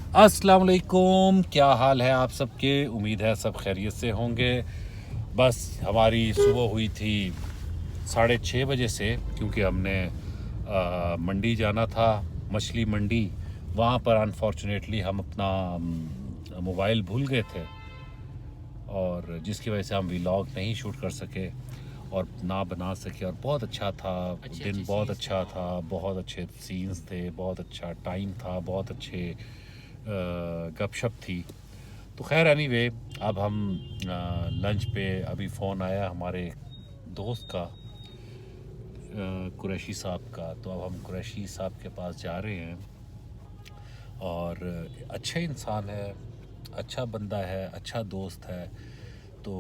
अस्सलाम वालेकुम, क्या हाल है आप सबके। उम्मीद है सब खैरियत से होंगे। बस हमारी सुबह हुई थी 6:30 बजे से, क्योंकि हमने मंडी जाना था, मछली मंडी। वहाँ पर अनफॉर्चुनेटली हम अपना मोबाइल भूल गए थे, और जिसकी वजह से हम व्लॉग नहीं शूट कर सके और ना बना सके। और बहुत अच्छा था दिन, बहुत अच्छा था, बहुत अच्छे सीन्स थे, बहुत अच्छा टाइम था, बहुत अच्छे गपशप थी। तो खैर एनीवे, अब हम लंच पे, अभी फ़ोन आया हमारे दोस्त का, कुरैशी साहब का। तो अब हम कुरैशी साहब के पास जा रहे हैं, और अच्छे इंसान है, अच्छा बंदा है, अच्छा दोस्त है। तो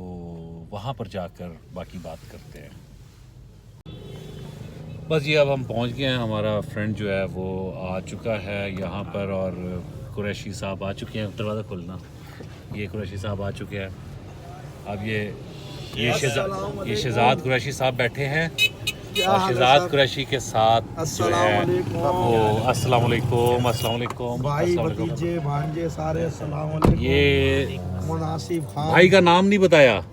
वहाँ पर जाकर बाकी बात करते हैं। बस ये अब हम पहुँच गए हैं। हमारा फ्रेंड जो है वो आ चुका है यहाँ पर, और कुरैशी साहब आ चुके हैं। दरवाज़ा खोलना। ये कुरैशी साहब आ चुके हैं। अब ये शहजाद कुरैशी साहब बैठे हैं, और शहजाद कुरैशी के साथ जो है वो अस्सलाम वालेकुम, अस्सलाम वालेकुम भाई, भतीजे भांजे सारे अस्सलाम वालेकुम। ये मुनासिब खान भाई का नाम नहीं बताया,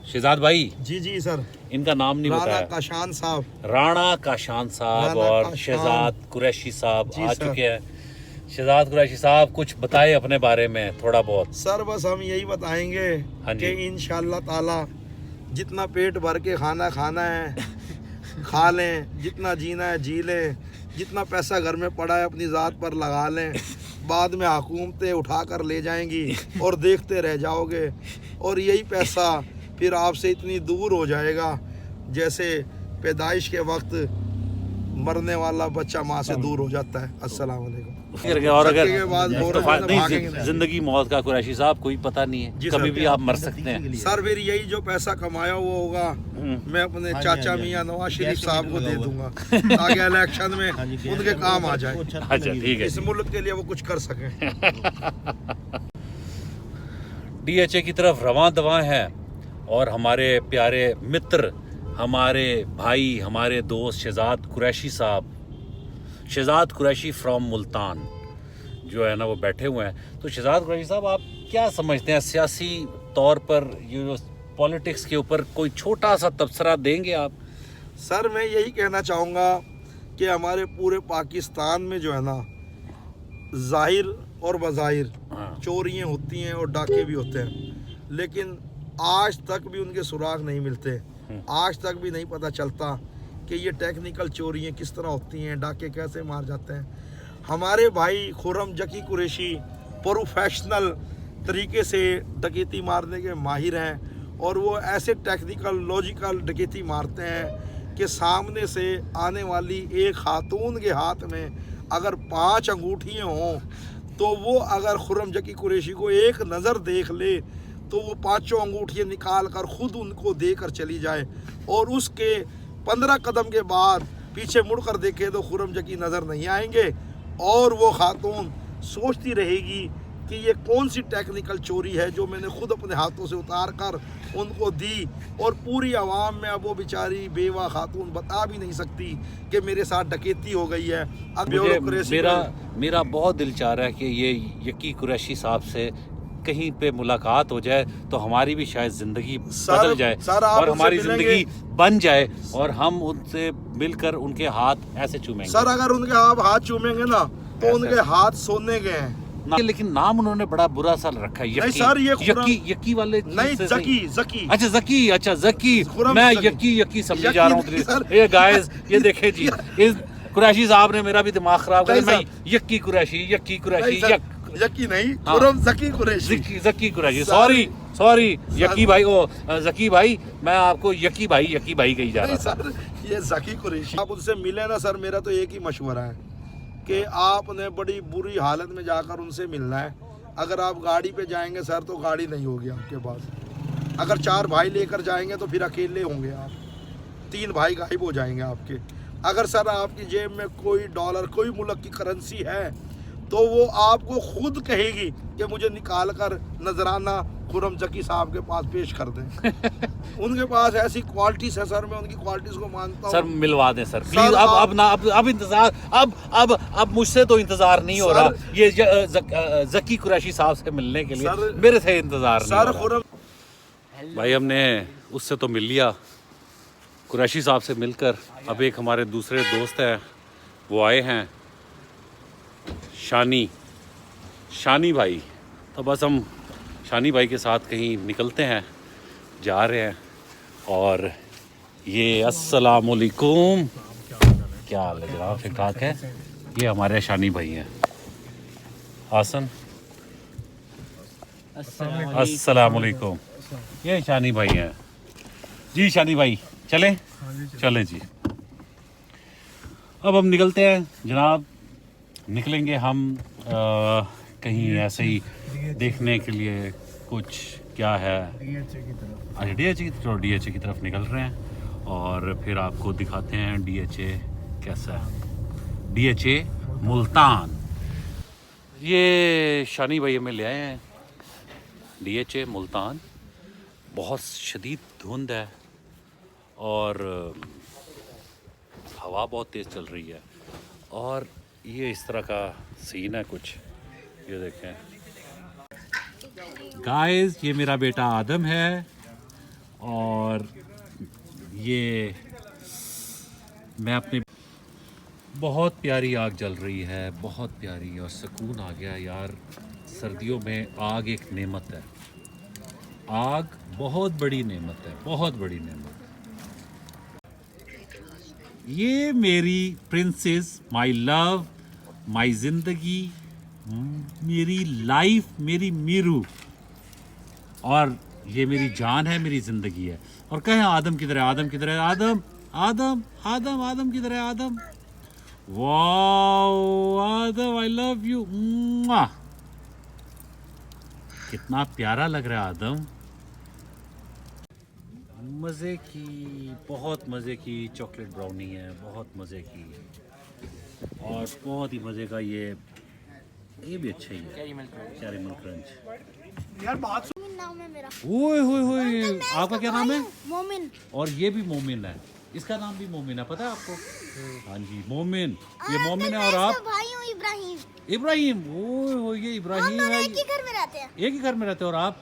शहजाद भाई। जी सर, इनका नाम नहीं राणा बताया। काशान साहब, राणा काशान साहब राणा और काशान। शहजाद कुरैशी साहब जी आ सर। चुके हैं। शहजाद कुरैशी साहब कुछ बताए अपने बारे में थोड़ा बहुत। सर बस हम यही बताएंगे हाँ जी। कि इंशाल्लाह ताला जितना पेट भर के खाना खाना है खा लें, जितना जीना है जी लें, जितना पैसा घर में पड़ा है अपनी ज़ात पर लगा लें। बाद में हुकूमतें उठा कर ले जाएंगी और देखते रह जाओगे, और यही पैसा फिर आपसे इतनी दूर हो जाएगा जैसे पैदाइश के वक्त मरने वाला बच्चा माँ से दूर हो जाता है। अस्सलाम वालेकुम। और अगर के बाद नहीं, जिंदगी मौत का कुरैशी साहब कोई पता नहीं है, जी सर। कभी भी आप मर सकते हैं। सर फिर यही जो पैसा कमाया वो होगा मैं अपने चाचा मियाँ नवाज शरीफ साहब को दे दूंगा, ताकि इलेक्शन में उनके काम आ जाए। अच्छा ठीक है। इस मुल्क के लिए वो कुछ कर सके। DHA की तरफ रवां दवां है, और हमारे प्यारे मित्र, हमारे भाई, हमारे दोस्त शहजाद कुरैशी साहब, शहजाद कुरैशी फ्रॉम मुल्तान जो है ना, वो बैठे हुए हैं। तो शहजाद कुरैशी साहब, आप क्या समझते हैं सियासी तौर पर, ये पॉलिटिक्स के ऊपर कोई छोटा सा तबसरा देंगे आप? सर मैं यही कहना चाहूँगा कि हमारे पूरे पाकिस्तान में जो है ना, जाहिर और बज़ाहिर चोरियाँ होती हैं और डाके भी होते हैं, लेकिन आज तक भी उनके सुराग नहीं मिलते। आज तक भी नहीं पता चलता कि ये टेक्निकल चोरियाँ किस तरह होती हैं, डाके कैसे मार जाते हैं। हमारे भाई खुर्रम जकी कुरैशी प्रोफेशनल तरीके से डकैती मारने के माहिर हैं, और वो ऐसे टेक्निकल लॉजिकल डकैती मारते हैं कि सामने से आने वाली एक खातून के हाथ में अगर 5 अंगूठियाँ हों, तो वो अगर खुर्रम जकी कुरैशी को एक नज़र देख ले तो वो 5 अंगूठियाँ निकाल कर ख़ुद उनको देकर चली जाए, और उसके 15 कदम के बाद पीछे मुड़कर देखे तो खुर्रम जकी नज़र नहीं आएंगे, और वो खातून सोचती रहेगी कि ये कौन सी टेक्निकल चोरी है जो मैंने खुद अपने हाथों से उतार कर उनको दी। और पूरी आवाम में अब वो बेचारी बेवा खातून बता भी नहीं सकती कि मेरे साथ डकैती हो गई है। अब मेरा बहुत दिल चाह रहा है कि ये यकी कुरैशी साहब से कहीं पे मुलाकात हो जाए, तो हमारी भी शायद ज़िंदगी बदल जाए, और हमारी ज़िंदगी बन जाए, और हम उनसे मिलकर उनके हाथ ऐसे चूमेंगे। सर अगर उनके आप हाथ चूमेंगे ना, तो उनके हाथ सोने के हैं। लेकिन नाम उन्होंने बड़ा बुरा सा रखा है। नहीं सर, ये यकी वाले नहीं, जकी। अच्छा जकी, मैं यकी समझ जा रहा हूँ। ये गाइस, ये देखे जी, इस कुरैशी साहब ने मेरा भी दिमाग खराब कर दिया। मैं यकी कुरैशी यकी नहीं, खुर्रम जकी कुरैशी, जकी कुरैशी। सॉरी यकी भाई, ओ जकी भाई, मैं आपको यकी भाई कही जा रहा था। सर ये जकी कुरैशी, आप उनसे मिले ना सर, मेरा तो एक ही मशवरा है कि आपने बड़ी बुरी हालत में जाकर उनसे मिलना है। अगर आप गाड़ी पे जाएंगे सर, तो गाड़ी नहीं होगी आपके पास। अगर 4 भाई लेकर जाएंगे तो फिर अकेले होंगे आप, 3 भाई गायब हो जाएंगे आपके। अगर सर आपकी जेब में कोई डॉलर, कोई मुल्क की करेंसी है, तो वो आपको खुद कहेगी कि मुझे निकाल कर नजराना खुर्रम जकी साहब के पास पेश कर दें। उनके पास ऐसी क्वालिटीज है सर, मैं उनकी क्वालिटीज को मानता सर हूँ। मिलवा दें सर सर, प्लीज। आप- अब ना अब इंतजार अब मुझसे तो इंतजार नहीं हो सर- रहा। ये जकी कुरैशी साहब से मिलने के लिए सर- मेरे से इंतजार नहीं सर हो रहा। खुरम भाई हमने उससे तो मिल लिया, कुरैशी साहब से मिलकर अब एक हमारे दूसरे दोस्त हैं वो आए हैं, शानी भाई। तो बस हम शानी भाई के साथ कहीं निकलते हैं, जा रहे हैं। और ये अस्सलाम वालेकुम, क्या हाल है जनाब, ठीक ठाक है। ये हमारे शानी भाई हैं, आसन अस्सलाम वालेकुम। ये शानी भाई हैं जी। शानी भाई चलें? चलें जी। अब हम निकलते हैं जनाब, निकलेंगे हम कहीं ऐसे ही देखने के लिए कुछ क्या है। अच्छा डीएचए की तरफ निकल रहे हैं और फिर आपको दिखाते हैं डीएचए कैसा है। डीएचए मुल्तान, ये शानी भाई हमें ले आए हैं डीएचए मुल्तान। बहुत शदीद धुंध है और हवा बहुत तेज़ चल रही है और ये इस तरह का सीन है कुछ, ये देखें गाइस। ये मेरा बेटा आदम है और ये मैं अपनी, बहुत प्यारी आग जल रही है, बहुत प्यारी, और सुकून आ गया यार। सर्दियों में आग एक नेमत है, आग बहुत बड़ी नेमत है, बहुत बड़ी नेमत है। ये मेरी प्रिंसेस, माय लव, माय जिंदगी, मेरी लाइफ, मेरी मीरू, और ये मेरी जान है, मेरी जिंदगी है। और कहें आदम किधर है, आदम किधर है, आदम आदम आदम आदम किधर है, Adam. Wow Adam, I love you. कितना प्यारा लग रहा है आदम। मज़े की, बहुत मज़े की चॉकलेट ब्राउनी है, बहुत मज़े की, और बहुत ही मज़े का ये भी अच्छा ही है, कैरेमल क्रंच। यार बात नाम है मेरा। ओए होए होए, आपका क्या नाम है? मोमिन। और ये भी मोमिन है, इसका नाम भी मोमिन है, पता है आपको? हाँ जी मोमिन, ये मोमिन है। और आप? भाई हूँ इब्राहिम। इब्राहिम, ओए होए ये इब्राहिम है। एक ही घर में रहते हैं। एक ही घर में रहते हो। और आप?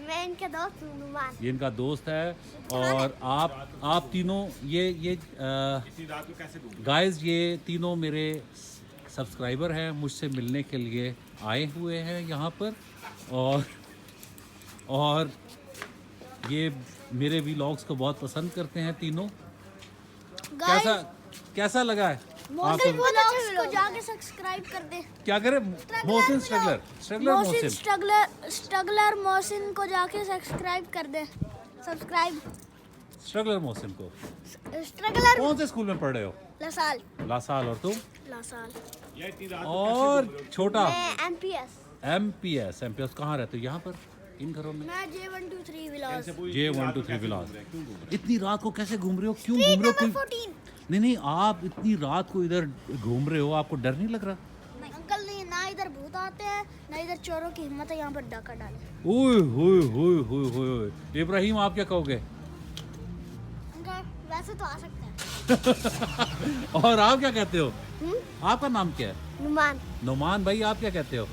मैं इनका दोस्त हूँ, नुमान। ये इनका दोस्त है। और आप तीनों ये गाइस, ये तीनों मेरे सब्सक्राइबर हैं, मुझसे मिलने के लिए आए हुए हैं यहाँ पर। और ये मेरे व्लॉग्स को बहुत पसंद करते हैं तीनों। कैसा लगा है आपको? व्लॉग्स को जाके सब्सक्राइब कर दे। क्या करे? मोहसिन स्ट्रगलर मोहसिन को जाके सब्सक्राइब कर दे। सब्सक्राइब स्ट्रगलर मोहसिन को। स्ट्रगलर कौन से स्कूल में पढ़ रहे हो? लासाल। लासाल। और तुम? लासाल। और छोटा? मैं एमपीएस। एमपीएस कहाँ रहते हो? यहाँ पर इन घरों में? मैं J123 विलास। J123 विलास। इतनी रात को कैसे घूम रहे हो? क्यों घूम रहे हो? 14। नहीं, आप इतनी रात को इधर घूम रहे हो, आपको डर नहीं लग रहा? अंकल नहीं, ना इधर भूत आते हैं ना इधर चोरों की हिम्मत है यहाँ पर डाका डाले। ओए होए होए होए होए। इब्राहिम आप क्या कहोगे? अंकल वैसे तो आ सकते हैं। और आप क्या कहते हो? आपका नाम क्या है? नुमान। नोमान भाई, आप क्या कहते हो?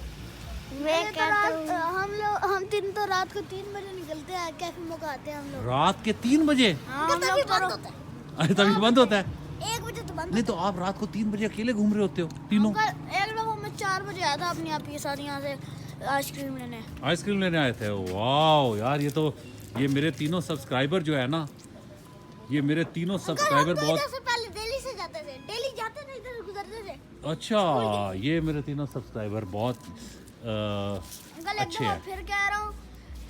मैं कहता हूँ हम तीन तो रात को 3 बजे निकलते हैं, कैफे में आते हैं हम लोग। रात के 3 बजे? हाँ, हम लोग बंद होता है। अरे तभी बंद होता है? 1 बजे तो बंद। नहीं तो आप रात को 3 बजे अकेले घूम रहे होते हो तीनों? अंकल एक दफा मैं 4 बजे आया था अपनी आप के साथ यहाँ से आइसक्रीम लेने। आइसक्रीम लेने आए थे? वाह यार, ये मेरे तीनों सब्सक्राइबर जो है ना, ये मेरे तीनों सब्सक्राइबर बहुत। इधर से पहले दिल्ली से जाते थे, दिल्ली जाते थे, इधर गुजरते थे। अच्छा, ये मेरे तीनों सब्सक्राइबर बहुत अंकल एक अच्छे दफा हैं। फिर कह रहा हूँ,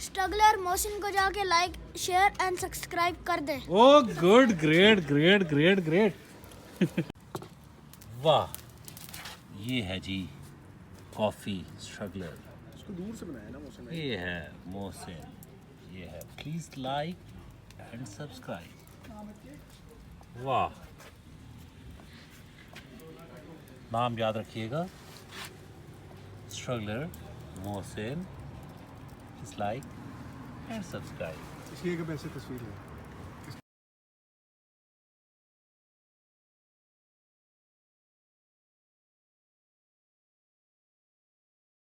स्ट्रगलर मोहसिन को जाके लाइक शेयर एंड सब्सक्राइब कर दे। ओ गुड, ग्रेट। वाह, ये है जी कॉफी स्ट्रगलर। इसको दूर से बनाया ना मोहसिन। ये है मोहसिन, ये है प्लीज लाइक एंड सब्सक्राइब। वाह, नाम याद रखिएगा, struggler Mohsin, please like and subscribe. इसकी एक वैसे तस्वीर है।